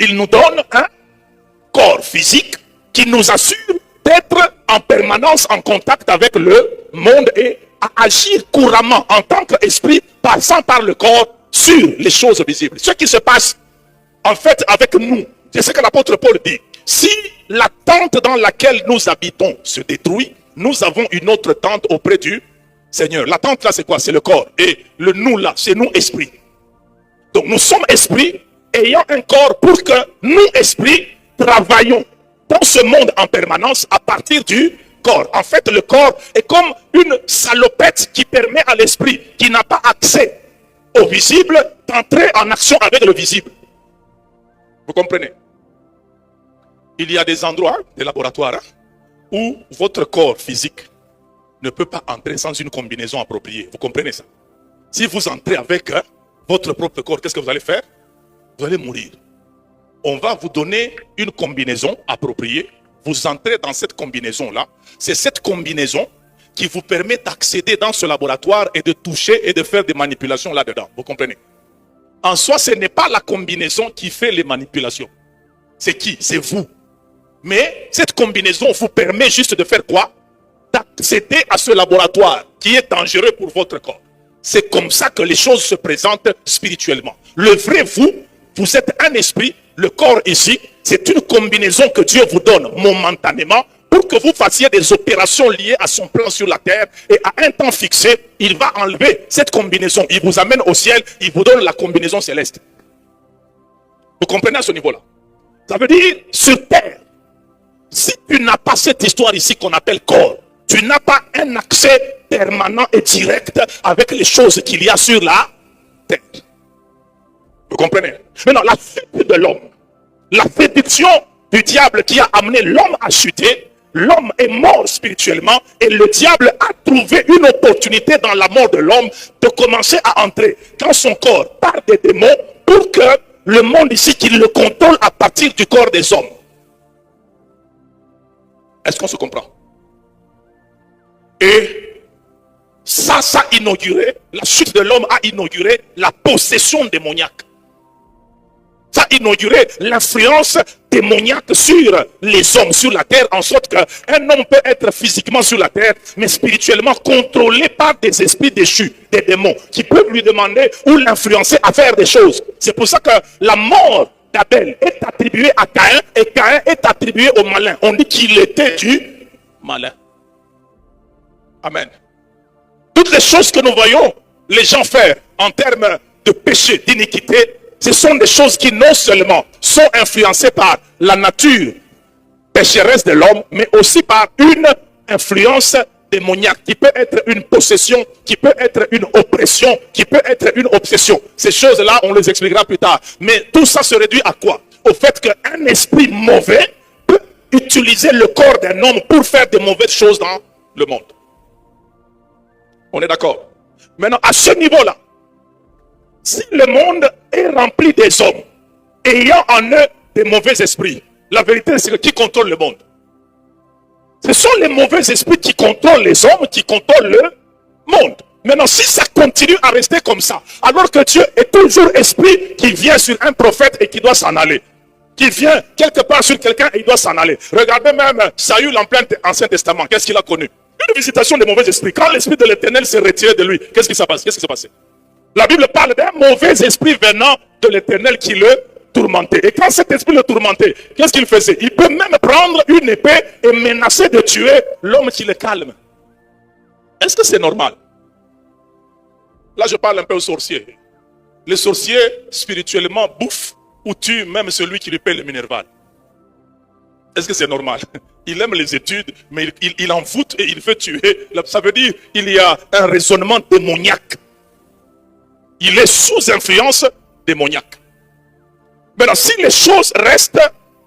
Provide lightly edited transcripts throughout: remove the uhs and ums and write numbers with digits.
Il nous donne un corps physique qui nous assure d'être en permanence en contact avec le monde et à agir couramment en tant qu'esprit, passant par le corps sur les choses visibles. Ce qui se passe en fait avec nous, c'est ce que l'apôtre Paul dit. Si la tente dans laquelle nous habitons se détruit, nous avons une autre tente auprès du Seigneur. La tente là c'est quoi? C'est le corps. Et le nous là, c'est nous esprit. Donc nous sommes esprits ayant un corps pour que nous esprits travaillons dans ce monde en permanence à partir du corps. En fait, le corps est comme une salopette qui permet à l'esprit qui n'a pas accès au visible d'entrer en action avec le visible. Vous comprenez? Il y a des endroits, des laboratoires, où votre corps physique ne peut pas entrer sans une combinaison appropriée. Vous comprenez ça? Si vous entrez avec votre propre corps, qu'est-ce que vous allez faire? Vous allez mourir. On va vous donner une combinaison appropriée. Vous entrez dans cette combinaison-là. C'est cette combinaison qui vous permet d'accéder dans ce laboratoire et de toucher et de faire des manipulations là-dedans. Vous comprenez? En soi, ce n'est pas la combinaison qui fait les manipulations. C'est qui? C'est vous. Mais cette combinaison vous permet juste de faire quoi? D'accéder à ce laboratoire qui est dangereux pour votre corps. C'est comme ça que les choses se présentent spirituellement. Le vrai vous, vous êtes un esprit. Le corps ici, c'est une combinaison que Dieu vous donne momentanément pour que vous fassiez des opérations liées à son plan sur la terre. Et à un temps fixé, il va enlever cette combinaison. Il vous amène au ciel, il vous donne la combinaison céleste. Vous comprenez à ce niveau-là? Ça veut dire, sur terre, si tu n'as pas cette histoire ici qu'on appelle corps, tu n'as pas un accès permanent et direct avec les choses qu'il y a sur la terre. Vous comprenez? Maintenant, la chute de l'homme, la séduction du diable qui a amené l'homme à chuter, l'homme est mort spirituellement et le diable a trouvé une opportunité dans la mort de l'homme de commencer à entrer dans son corps par des démons pour que le monde ici qu'il le contrôle à partir du corps des hommes. Est-ce qu'on se comprend? Et ça a inauguré, la chute de l'homme a inauguré la possession démoniaque. Ça a inauguré l'influence démoniaque sur les hommes, sur la terre, en sorte qu'un homme peut être physiquement sur la terre, mais spirituellement contrôlé par des esprits déchus, des démons, qui peuvent lui demander ou l'influencer à faire des choses. C'est pour ça que la mort d'Abel est attribuée à Caïn, et Caïn est attribué au malin. On dit qu'il était du malin. Amen. Toutes les choses que nous voyons les gens faire en termes de péché, d'iniquité, ce sont des choses qui non seulement sont influencées par la nature pécheresse de l'homme, mais aussi par une influence démoniaque qui peut être une possession, qui peut être une oppression, qui peut être une obsession. Ces choses-là, on les expliquera plus tard. Mais tout ça se réduit à quoi? Au fait qu'un esprit mauvais peut utiliser le corps d'un homme pour faire de mauvaises choses dans le monde. On est d'accord? Maintenant, à ce niveau-là, si le monde est rempli des hommes ayant en eux des mauvais esprits, la vérité c'est que qui contrôle le monde? Ce sont les mauvais esprits qui contrôlent les hommes, qui contrôlent le monde. Maintenant, si ça continue à rester comme ça, alors que Dieu est toujours esprit qui vient sur un prophète et qui doit s'en aller, qui vient quelque part sur quelqu'un et il doit s'en aller. Regardez même Saül en plein Ancien Testament, qu'est-ce qu'il a connu? Une visitation des mauvais esprits. Quand l'esprit de l'Éternel s'est retiré de lui, qu'est-ce qui s'est passé? Qu'est-ce qui s'est passé? La Bible parle d'un mauvais esprit venant de l'Éternel qui le tourmentait. Et quand cet esprit le tourmentait, qu'est-ce qu'il faisait? Il peut même prendre une épée et menacer de tuer l'homme qui le calme. Est-ce que c'est normal? Là, je parle un peu aux sorciers. Les sorciers, spirituellement, bouffent ou tuent même celui qui lui paie le minerval. Est-ce que c'est normal? Il aime les études, mais il envoûte et il veut tuer. Ça veut dire qu'il y a un raisonnement démoniaque. Il est sous influence démoniaque. Maintenant, si les choses restent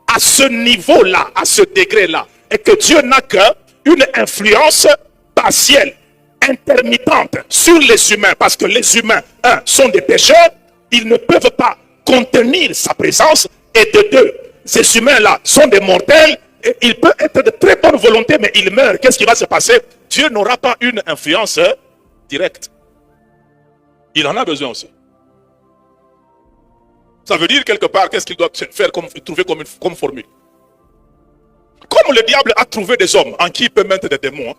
à ce niveau-là, à ce degré-là, et que Dieu n'a qu'une influence partielle, intermittente sur les humains, parce que les humains, un, sont des pécheurs, ils ne peuvent pas contenir sa présence, et de deux, ces humains-là sont des mortels, et il peut être de très bonne volonté, mais il meurt. Qu'est-ce qui va se passer? Dieu n'aura pas une influence directe. Il en a besoin aussi. Ça veut dire quelque part, qu'est-ce qu'il doit faire trouver comme formule? Comme le diable a trouvé des hommes en qui il peut mettre des démons,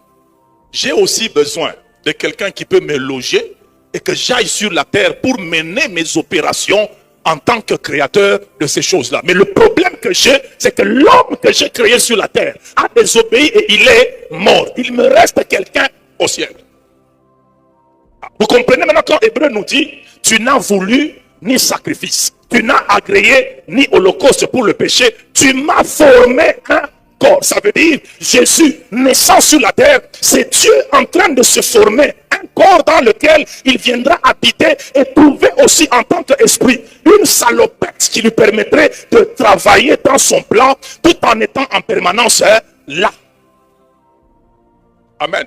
j'ai aussi besoin de quelqu'un qui peut me loger et que j'aille sur la terre pour mener mes opérations en tant que créateur de ces choses-là. Mais le problème que j'ai, c'est que l'homme que j'ai créé sur la terre a désobéi et il est mort. Il me reste quelqu'un au ciel. Vous comprenez maintenant quand Hébreu nous dit, tu n'as voulu ni sacrifice, tu n'as agréé ni holocauste pour le péché, tu m'as formé un corps. Ça veut dire, Jésus, naissant sur la terre, c'est Dieu en train de se former un corps dans lequel il viendra habiter et trouver aussi en tant qu'esprit une salopette qui lui permettrait de travailler dans son plan tout en étant en permanence là. Amen.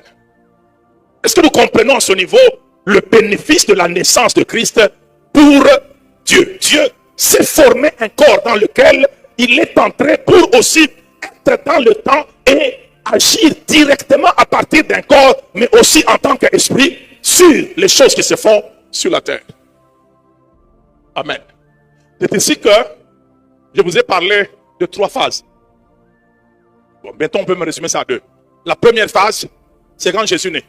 Est-ce que nous comprenons à ce niveau le bénéfice de la naissance de Christ pour Dieu? Dieu s'est formé un corps dans lequel il est entré pour aussi être dans le temps et agir directement à partir d'un corps, mais aussi en tant qu'esprit sur les choses qui se font sur la terre. Amen. C'est ici que je vous ai parlé de 3 phases. Bon, mettons, on peut me résumer ça en 2. La première phase, c'est quand Jésus naît.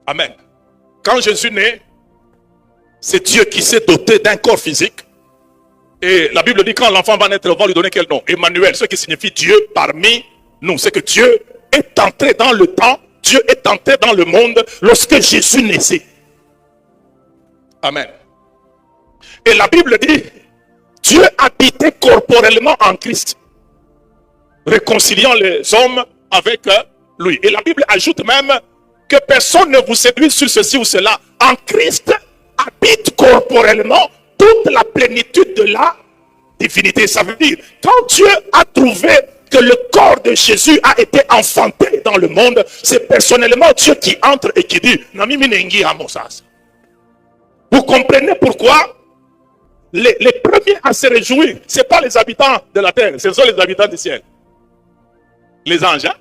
Amen. Quand Jésus naît, c'est Dieu qui s'est doté d'un corps physique. Et la Bible dit quand l'enfant va naître, on va lui donner quel nom? Emmanuel, ce qui signifie Dieu parmi nous. C'est que Dieu est entré dans le temps, Dieu est entré dans le monde lorsque Jésus naissait. Amen. Et la Bible dit, Dieu habitait corporellement en Christ, réconciliant les hommes avec lui. Et la Bible ajoute même que personne ne vous séduise sur ceci ou cela. En Christ habite corporellement toute la plénitude de la divinité. Ça veut dire, quand Dieu a trouvé que le corps de Jésus a été enfanté dans le monde, c'est personnellement Dieu qui entre et qui dit, vous comprenez pourquoi les premiers à se réjouir, ce n'est pas les habitants de la terre, ce sont les habitants du ciel. Les anges. Hein?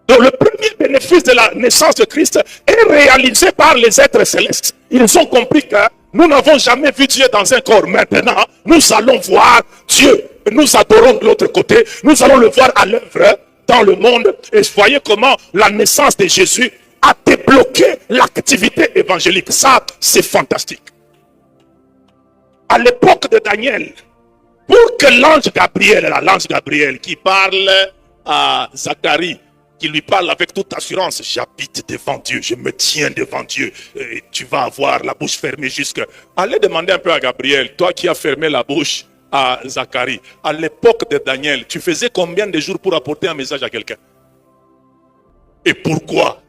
Donc le premier bénéfice de la naissance de Christ est réalisé par les êtres célestes. Ils ont compris que nous n'avons jamais vu Dieu dans un corps. Maintenant, nous allons voir Dieu. Nous adorons de l'autre côté. Nous allons le voir à l'œuvre dans le monde. Et voyez comment la naissance de Jésus a débloqué l'activité évangélique. Ça, c'est fantastique. À l'époque de Daniel, pour que l'ange Gabriel qui parle à Zacharie, qui lui parle avec toute assurance, j'habite devant Dieu, je me tiens devant Dieu, et tu vas avoir la bouche fermée jusque... Allez demander un peu à Gabriel, toi qui as fermé la bouche à Zacharie, à l'époque de Daniel, tu faisais combien de jours pour apporter un message à quelqu'un? Et pourquoi?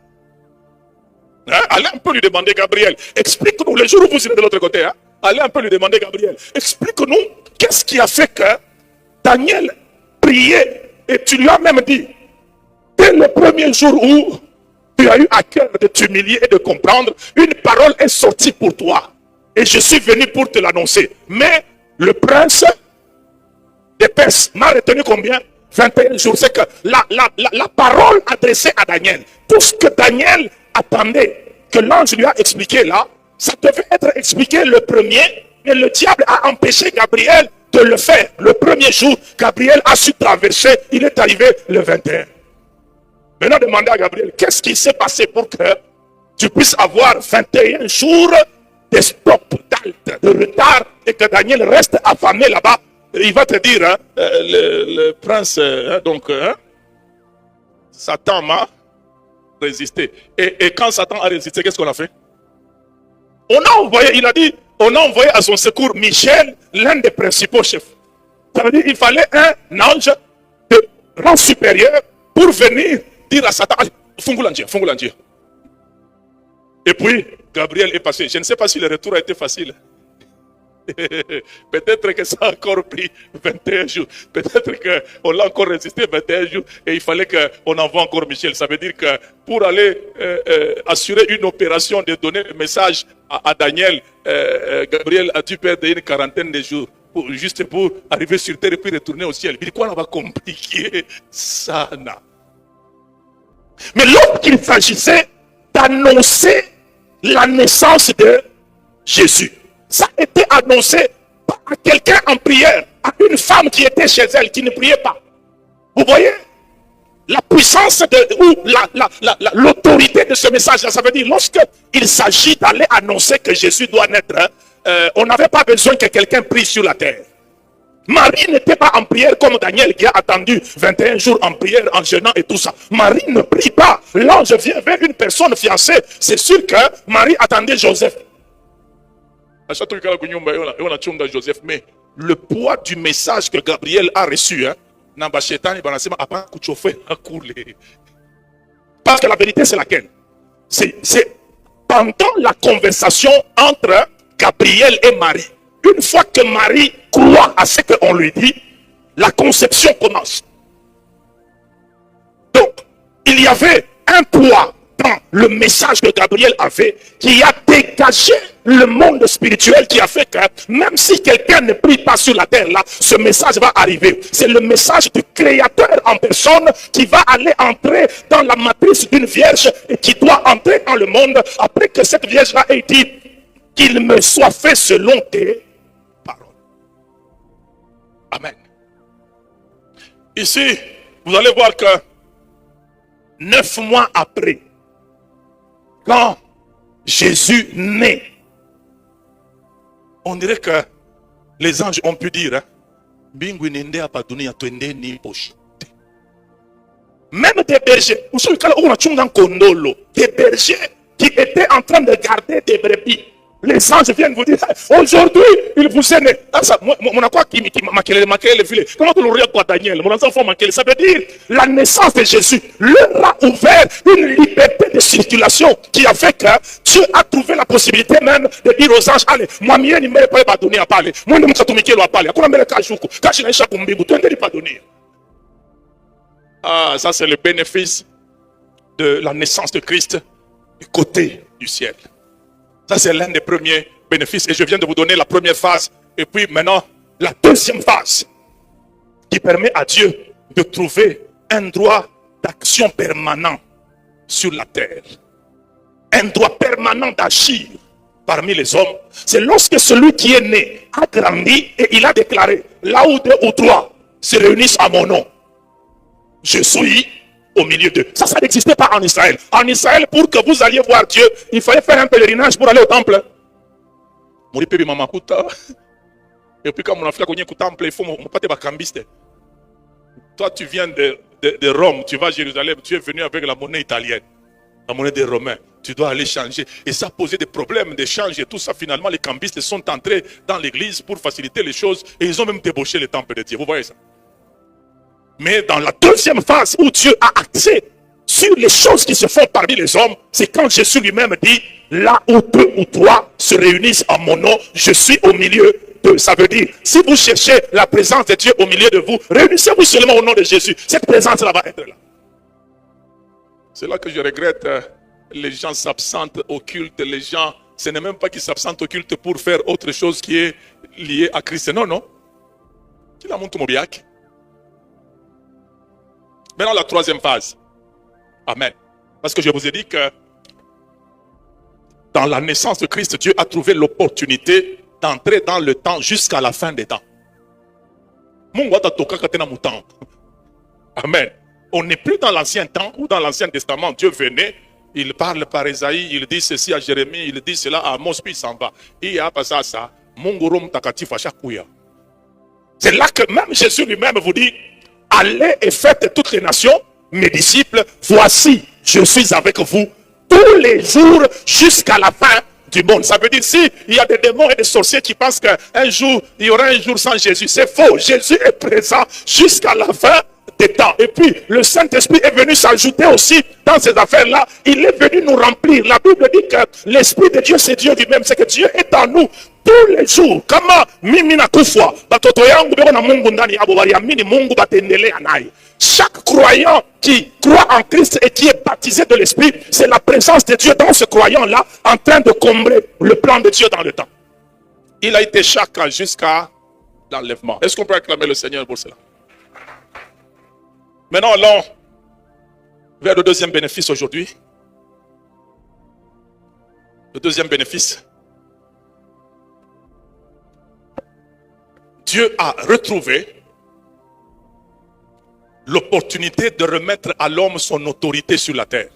Hein? Allez un peu lui demander, Gabriel, explique-nous, le jour où vous êtes de l'autre côté, hein? Allez un peu lui demander, Gabriel, explique-nous, qu'est-ce qui a fait que Daniel priait, et tu lui as même dit, dès le premier jour où tu as eu à cœur de t'humilier et de comprendre, une parole est sortie pour toi. Et je suis venu pour te l'annoncer. Mais le prince de Perse m'a retenu combien? 21 jours. C'est que la parole adressée à Daniel, tout ce que Daniel attendait que l'ange lui a expliqué là, ça devait être expliqué le premier, mais le diable a empêché Gabriel de le faire. Le premier jour, Gabriel a su traverser, il est arrivé le 21. Maintenant, demandez à Gabriel, qu'est-ce qui s'est passé pour que tu puisses avoir 21 jours de stop, d'halte, de retard, et que Daniel reste affamé là-bas. Il va te dire, hein, le prince, Satan m'a résisté. Et quand Satan a résisté, qu'est-ce qu'on a fait? On a envoyé, il a dit, on a envoyé à son secours Michel, l'un des principaux chefs. Ça veut dire qu'il fallait un ange de rang supérieur pour venir dire à Satan, Fungulandia. Et puis, Gabriel est passé. Je ne sais pas si le retour a été facile. Peut-être que ça a encore pris 21 jours. Peut-être qu'on l'a encore résisté 21 jours et il fallait qu'on envoie encore Michel. Ça veut dire que pour aller assurer une opération de donner le message à Daniel, Gabriel a dû perdre une quarantaine de jours juste pour arriver sur terre et puis retourner au ciel. Mais quoi, on va compliquer ça? Mais lorsqu'il s'agissait d'annoncer la naissance de Jésus, ça a été annoncé pas à quelqu'un en prière, à une femme qui était chez elle, qui ne priait pas. Vous voyez la puissance ou l'autorité de ce message-là. Ça veut dire, lorsqu'il s'agit d'aller annoncer que Jésus doit naître, on n'avait pas besoin que quelqu'un prie sur la terre. Marie n'était pas en prière comme Daniel qui a attendu 21 jours en prière, en jeûnant et tout ça. Marie ne prie pas. L'ange vient vers une personne fiancée. C'est sûr que Marie attendait Joseph. Mais le poids du message que Gabriel a reçu, parce que la vérité c'est laquelle? C'est pendant la conversation entre Gabriel et Marie. Une fois que Marie croit à ce qu'on lui dit, la conception commence. Donc, il y avait un poids dans le message que Gabriel avait qui a dégagé le monde spirituel, qui a fait que même si quelqu'un ne prie pas sur la terre là, ce message va arriver. C'est le message du Créateur en personne qui va aller entrer dans la matrice d'une vierge et qui doit entrer dans le monde après que cette vierge là ait dit qu'il me soit fait selon tes paroles. Amen. Ici, vous allez voir que 9 mois après, quand Jésus naît, on dirait que les anges ont pu dire, même des bergers, des bergers qui étaient en train de garder des brebis, les anges viennent vous dire, aujourd'hui, il vous est né. Comment tu l'aurais quoi, Daniel? Mon enfant manqué. Ça veut dire, la naissance de Jésus leur a ouvert une liberté de circulation qui a fait que Dieu a trouvé la possibilité même de dire aux anges, allez, moi, je ne me pas donner à parler. Moi, je ne me parler. Ah, ça c'est le bénéfice de la naissance de Christ du côté du ciel. Ça, c'est l'un des premiers bénéfices. Et je viens de vous donner la première phase. Et puis maintenant, la deuxième phase qui permet à Dieu de trouver un droit d'action permanent sur la terre. Un droit permanent d'agir parmi les hommes. C'est lorsque celui qui est né a grandi et il a déclaré, là où 2 ou 3 se réunissent à mon nom, je suis au milieu d'eux. Ça n'existait pas en Israël. En Israël, pour que vous alliez voir Dieu, il fallait faire un pèlerinage pour aller au temple. Et puis quand on a fait au temple, il faut pas te bacambiste. Toi, tu viens de Rome, tu vas à Jérusalem, tu es venu avec la monnaie italienne, la monnaie des Romains. Tu dois aller changer. Et ça posait des problèmes d'échange et tout ça. Finalement, les cambistes sont entrés dans l'église pour faciliter les choses et ils ont même débauché le temple de Dieu. Vous voyez ça? Mais dans la deuxième phase où Dieu a accès sur les choses qui se font parmi les hommes, c'est quand Jésus lui-même dit, là où 2 ou 3 se réunissent en mon nom, je suis au milieu d'eux. Ça veut dire, si vous cherchez la présence de Dieu au milieu de vous, réunissez-vous seulement au nom de Jésus. Cette présence-là va être là. C'est là que je regrette, les gens s'absentent au culte, les gens, ce n'est même pas qu'ils s'absentent au culte pour faire autre chose qui est liée à Christ. Non, non. Qui la monte Mobiac. Maintenant, la troisième phase. Amen. Parce que je vous ai dit que dans la naissance de Christ, Dieu a trouvé l'opportunité d'entrer dans le temps jusqu'à la fin des temps. Amen. On n'est plus dans l'ancien temps ou dans l'ancien testament. Dieu venait, il parle par Esaïe, il dit ceci à Jérémie, il dit cela à Amos, puis il s'en va. Et après ça, c'est là que même Jésus lui-même vous dit, allez et faites toutes les nations, mes disciples, voici, je suis avec vous tous les jours jusqu'à la fin du monde. Ça veut dire, si il y a des démons et des sorciers qui pensent qu'un jour, il y aura un jour sans Jésus, c'est faux. Jésus est présent jusqu'à la fin des temps. Et puis, le Saint-Esprit est venu s'ajouter aussi dans ces affaires-là. Il est venu nous remplir. La Bible dit que l'Esprit de Dieu, c'est Dieu lui-même. C'est que Dieu est en nous tous les jours. Kama mimi na kufwa, batoto yangu beko na Mungu ndani yabo baliamini Mungu batendelea naye. Chaque croyant qui croit en Christ et qui est baptisé de l'Esprit, c'est la présence de Dieu dans ce croyant-là en train de combler le plan de Dieu dans le temps. Il a été chaque jusqu'à l'enlèvement. Est-ce qu'on peut acclamer le Seigneur pour cela? Maintenant, allons vers le deuxième bénéfice aujourd'hui. Le deuxième bénéfice. Dieu a retrouvé l'opportunité de remettre à l'homme son autorité sur la terre.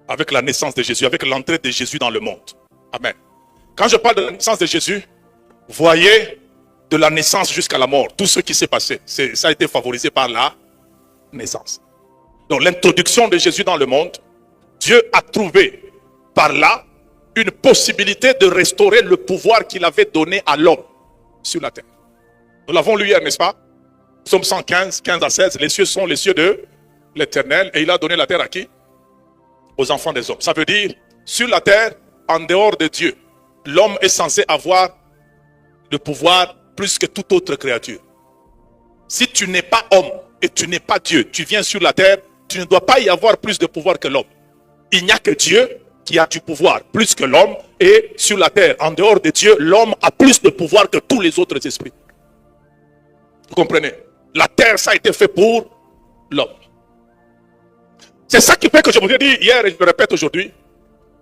Avec la naissance de Jésus, avec l'entrée de Jésus dans le monde. Amen. Quand je parle de la naissance de Jésus, voyez de la naissance jusqu'à la mort, tout ce qui s'est passé, ça a été favorisé par la naissance. Donc l'introduction de Jésus dans le monde, Dieu a trouvé par là une possibilité de restaurer le pouvoir qu'il avait donné à l'homme sur la terre. Nous l'avons lu hier, n'est-ce pas? Psaume 115, 15 à 16, les cieux sont les cieux de l'Éternel et il a donné la terre à qui? Aux enfants des hommes. Ça veut dire, sur la terre, en dehors de Dieu, l'homme est censé avoir le pouvoir plus que toute autre créature. Si tu n'es pas homme et tu n'es pas Dieu, tu viens sur la terre, tu ne dois pas y avoir plus de pouvoir que l'homme. Il n'y a que Dieu qui a du pouvoir plus que l'homme, et sur la terre, en dehors de Dieu, l'homme a plus de pouvoir que tous les autres esprits. Vous comprenez? La terre, ça a été fait pour l'homme. C'est ça qui fait que je vous ai dit hier et je le répète aujourd'hui,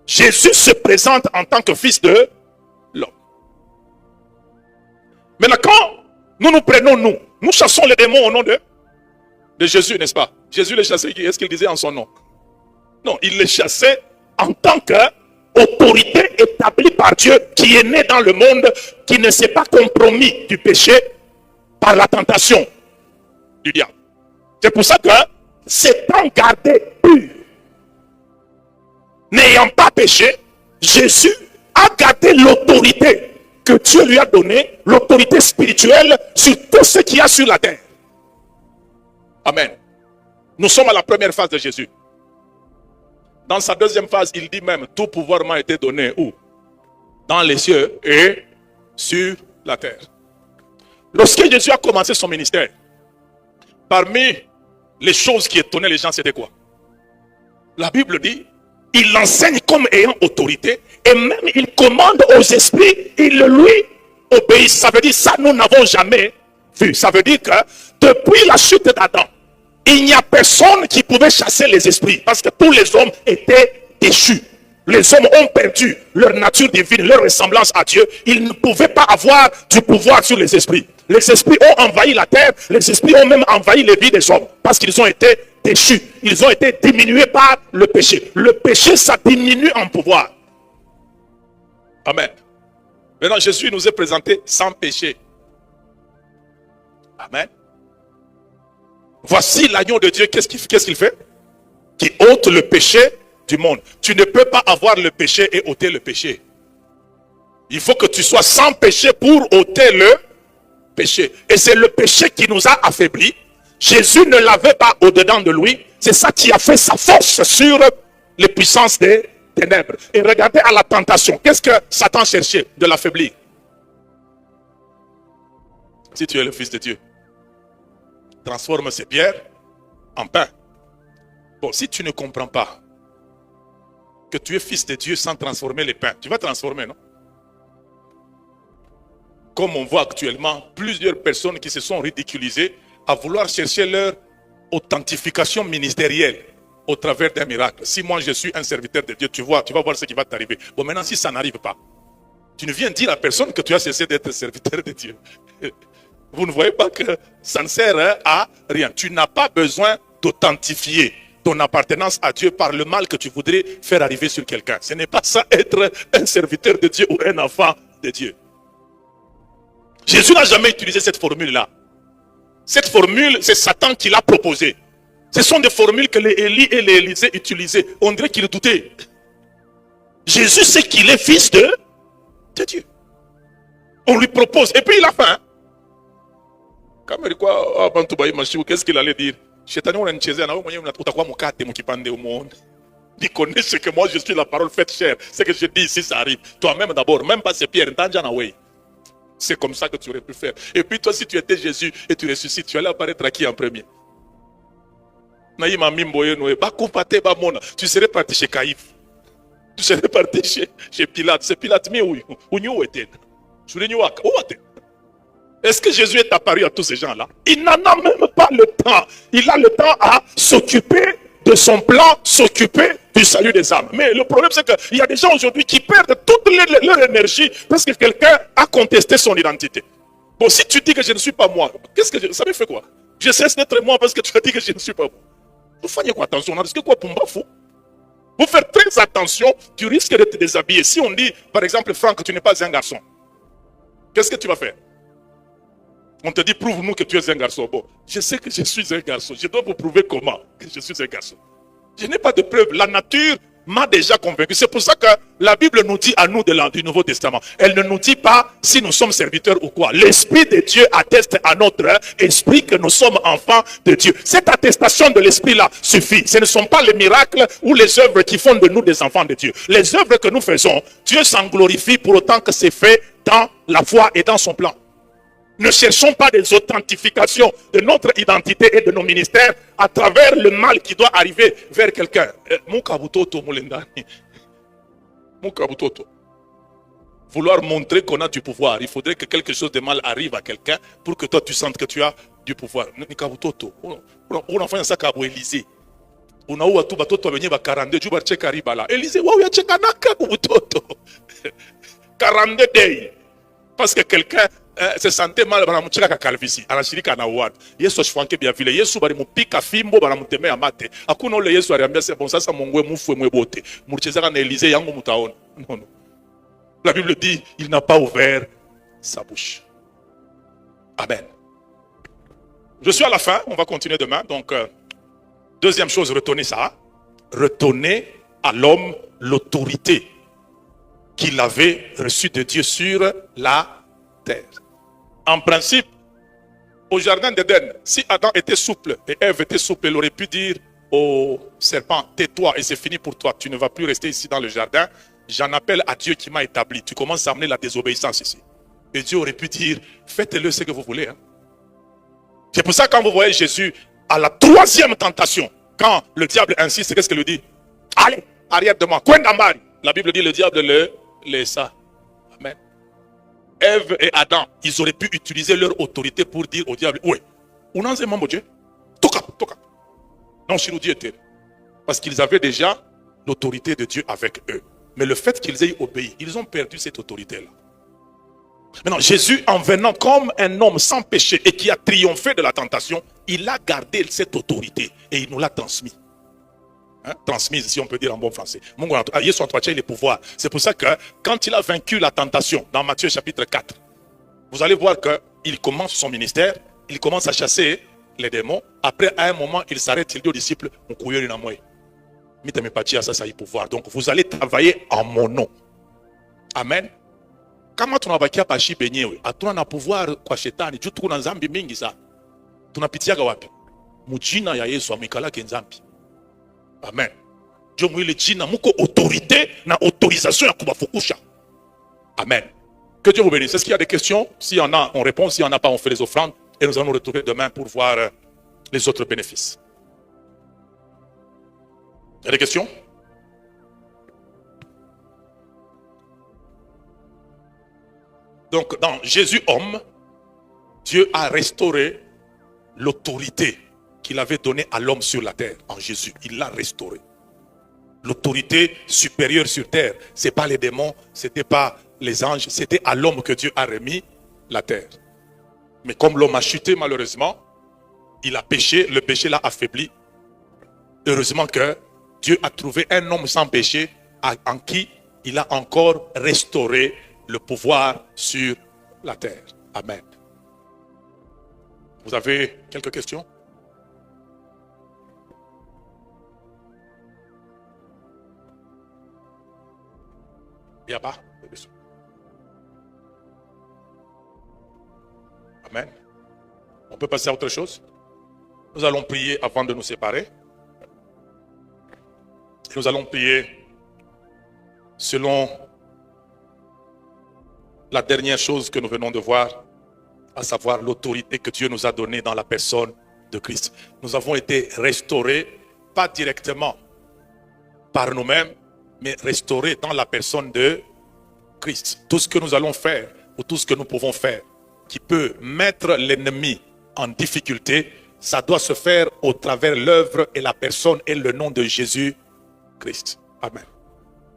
Jésus se présente en tant que fils de l'homme. Maintenant, quand nous prenons, nous chassons les démons au nom de Jésus, n'est-ce pas? Jésus les chassait, est-ce qu'il disait en son nom? Non, il les chassait en tant qu'autorité établie par Dieu, qui est née dans le monde, qui ne s'est pas compromis du péché par la tentation du diable. C'est pour ça que, s'étant gardé pur, n'ayant pas péché, Jésus a gardé l'autorité que Dieu lui a donnée, l'autorité spirituelle sur tout ce qu'il y a sur la terre. Amen. Nous sommes à la première phase de Jésus. Dans sa deuxième phase, il dit même, tout pouvoir m'a été donné où? Dans les cieux et sur la terre. Lorsque Jésus a commencé son ministère, parmi les choses qui étonnaient les gens, c'était quoi? La Bible dit, il enseigne comme ayant autorité et même il commande aux esprits, il lui obéit. Ça veut dire, ça nous n'avons jamais vu. Ça veut dire que depuis la chute d'Adam, il n'y a personne qui pouvait chasser les esprits parce que tous les hommes étaient déchus. Les hommes ont perdu leur nature divine, leur ressemblance à Dieu. Ils ne pouvaient pas avoir du pouvoir sur les esprits. Les esprits ont envahi la terre, les esprits ont même envahi les vies des hommes parce qu'ils ont été déchus. Ils ont été diminués par le péché. Le péché, ça diminue en pouvoir. Amen. Maintenant, Jésus nous est présenté sans péché. Amen. Voici l'agneau de Dieu, qu'est-ce qu'il fait? Qui ôte le péché du monde. Tu ne peux pas avoir le péché et ôter le péché. Il faut que tu sois sans péché pour ôter le péché. Et c'est le péché qui nous a affaiblis. Jésus ne l'avait pas au-dedans de lui. C'est ça qui a fait sa force sur les puissances des ténèbres. Et regardez à la tentation. Qu'est-ce que Satan cherchait? De l'affaiblir. Si tu es le Fils de Dieu, transforme ces pierres en pain. Bon, si tu ne comprends pas que tu es fils de Dieu sans transformer les pains, tu vas transformer, non? Comme on voit actuellement plusieurs personnes qui se sont ridiculisées à vouloir chercher leur authentification ministérielle au travers d'un miracle. Si moi je suis un serviteur de Dieu, tu vas voir ce qui va t'arriver. Bon, maintenant si ça n'arrive pas, tu ne viens dire à personne que tu as cessé d'être serviteur de Dieu. Vous ne voyez pas que ça ne sert à rien. Tu n'as pas besoin d'authentifier ton appartenance à Dieu par le mal que tu voudrais faire arriver sur quelqu'un. Ce n'est pas ça être un serviteur de Dieu ou un enfant de Dieu. Jésus n'a jamais utilisé cette formule-là. Cette formule, c'est Satan qui l'a proposée. Ce sont des formules que les Élie et les Élisée utilisaient. On dirait qu'ils doutaient. Jésus sait qu'il est fils de Dieu. On lui propose. Et puis il a faim. Qu'est-ce qu'il allait dire? Il connaît ce que moi je suis, la parole faite chair. Ce que je dis ici, ça arrive. Toi-même d'abord, même pas ces pierres. C'est comme ça que tu aurais pu faire. Et puis toi, si tu étais Jésus et tu ressuscites, tu allais apparaître à qui en premier? Tu serais parti chez Caïphe. Tu serais parti chez Pilate. C'est Pilate, mais où était? Est-ce que Jésus est apparu à tous ces gens-là? Il n'en a même pas le temps. Il a le temps à s'occuper de son plan, s'occuper du salut des âmes. Mais le problème, c'est qu'il y a des gens aujourd'hui qui perdent toute leur énergie parce que quelqu'un a contesté son identité. Bon, si tu dis que je ne suis pas moi, ça me fait quoi? Je cesse d'être moi parce que tu as dit que je ne suis pas moi. Vous faites quoi? Attention, parce que quoi, pour moi, faux. Vous faites très attention, tu risques de te déshabiller. Si on dit, par exemple, Franck, tu n'es pas un garçon, qu'est-ce que tu vas faire? On te dit, prouve-nous que tu es un garçon. Bon, je sais que je suis un garçon. Je dois vous prouver comment que je suis un garçon. Je n'ai pas de preuve. La nature m'a déjà convaincu. C'est pour ça que la Bible nous dit à nous du Nouveau Testament. Elle ne nous dit pas si nous sommes serviteurs ou quoi. L'Esprit de Dieu atteste à notre esprit que nous sommes enfants de Dieu. Cette attestation de l'Esprit-là suffit. Ce ne sont pas les miracles ou les œuvres qui font de nous des enfants de Dieu. Les œuvres que nous faisons, Dieu s'en glorifie pour autant que c'est fait dans la foi et dans son plan. Ne cherchons pas des authentifications de notre identité et de nos ministères à travers le mal qui doit arriver vers quelqu'un. Vouloir montrer qu'on a du pouvoir. Il faudrait que quelque chose de mal arrive à quelqu'un pour que toi tu sentes que tu as du pouvoir. On enfant ça comme Élysée. On a eu tout batoto venir ba 42 jours check arriba là. Élysée waouh ya check anaka kubutoto. 42 days. Parce que quelqu'un se sentait mal bana muchika ka calvitie anashirika na ward Yesu ashfanke bia vile Yesu bali mupika fimbo bana mutemea mate hakuna ole Yesu aliambia c'est bon sasa mongwe mufwe mwebote murichezaka na Élysée yango mutaona non. La Bible dit il n'a pas ouvert sa bouche. Amen. Je suis à la fin, on va continuer demain. Donc deuxième chose, retenez ça. Retenez à l'homme l'autorité qu'il avait reçue de Dieu sur la terre. En principe, au jardin d'Éden, si Adam était souple et Ève était souple, elle aurait pu dire au serpent, tais-toi et c'est fini pour toi. Tu ne vas plus rester ici dans le jardin. J'en appelle à Dieu qui m'a établi. Tu commences à amener la désobéissance ici. Et Dieu aurait pu dire, faites-le ce que vous voulez. Hein. C'est pour ça que quand vous voyez Jésus à la troisième tentation, quand le diable insiste, qu'est-ce qu'il lui dit? Allez, arrière de moi. La Bible dit le diable le laissa. Amen. Ève et Adam, ils auraient pu utiliser leur autorité pour dire au diable, oui, on a un mon Dieu. Toka. Non, chez nous Dieu était. Parce qu'ils avaient déjà l'autorité de Dieu avec eux. Mais le fait qu'ils aient obéi, ils ont perdu cette autorité-là. Maintenant, Jésus, en venant comme un homme sans péché et qui a triomphé de la tentation, il a gardé cette autorité et il nous l'a transmis. Hein? Transmise, si on peut dire en bon français. Les pouvoirs. C'est pour ça que quand il a vaincu la tentation, dans Matthieu chapitre 4, vous allez voir qu'il commence son ministère, il commence à chasser les démons. Après, à un moment, il s'arrête, il dit aux disciples, donc vous allez travailler en mon nom. Amen. Kama tunabakia pashi benyewe, hatuna na pouvoir kwa shetani, juu tuko na nzambi mingi sana. Tunapitiaga wapi? Mujina ya Yesu amikala ke nzambi. Amen. Dieu mwile jina muko autorité na autorisation ya kubafukusha. Amen. Que Dieu vous bénisse. Est-ce qu'il y a des questions? S'il y en a, on répond. S'il n'y en a pas, on fait les offrandes. Et nous allons nous retrouver demain pour voir les autres bénéfices. Il y a des questions? Donc, dans Jésus homme, Dieu a restauré l'autorité qu'il avait donnée à l'homme sur la terre. En Jésus, il l'a restaurée. L'autorité supérieure sur terre, ce n'est pas les démons, ce n'était pas les anges, c'était à l'homme que Dieu a remis la terre. Mais comme l'homme a chuté malheureusement, il a péché, le péché l'a affaibli. Heureusement que Dieu a trouvé un homme sans péché en qui il a encore restauré le pouvoir sur la terre. Amen. Vous avez quelques questions? Il n'y a pas de questions. Amen. On peut passer à autre chose? Nous allons prier avant de nous séparer. Nous allons prier selon la dernière chose que nous venons de voir, à savoir l'autorité que Dieu nous a donnée dans la personne de Christ. Nous avons été restaurés, pas directement par nous-mêmes, mais restaurés dans la personne de Christ. Tout ce que nous allons faire, ou tout ce que nous pouvons faire, qui peut mettre l'ennemi en difficulté, ça doit se faire au travers l'œuvre et la personne et le nom de Jésus-Christ. Amen.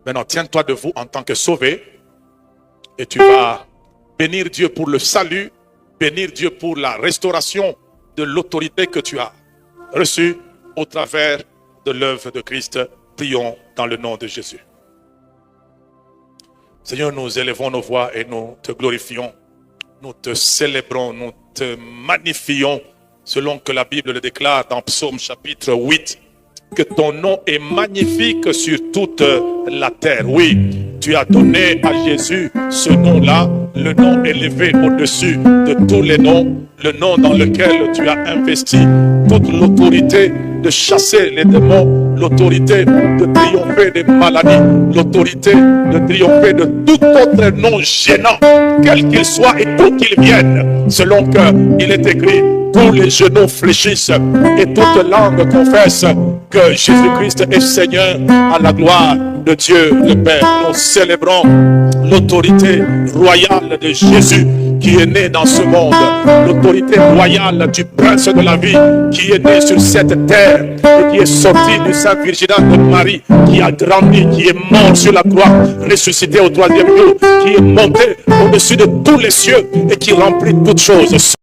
Maintenant, tiens-toi debout en tant que sauvé et tu vas bénir Dieu pour le salut bénir Dieu pour la restauration de l'autorité que tu as reçue au travers de l'œuvre de Christ. Prions dans le nom de Jésus. Seigneur, nous élevons nos voix et nous te glorifions. Nous te célébrons, nous te magnifions, selon que la Bible le déclare dans Psaume chapitre 8, que ton nom est magnifique sur toute la terre. Oui, tu as donné à Jésus ce nom-là, le nom élevé au-dessus de tous les noms, le nom dans lequel tu as investi toute l'autorité de chasser les démons, l'autorité de triompher des maladies, l'autorité de triompher de tout autre nom gênant, quel qu'il soit et d'où qu'il vienne, selon qu'il est écrit, tous les genoux fléchissent et toute langue confesse que Jésus-Christ est Seigneur, à la gloire de Dieu le Père. Nous célébrons l'autorité royale de Jésus qui est né dans ce monde, l'autorité royale du prince de la vie qui est né sur cette terre et qui est sorti du sein virginal de Marie, qui a grandi, qui est mort sur la croix, ressuscité au troisième jour, qui est monté au-dessus de tous les cieux et qui remplit toutes choses.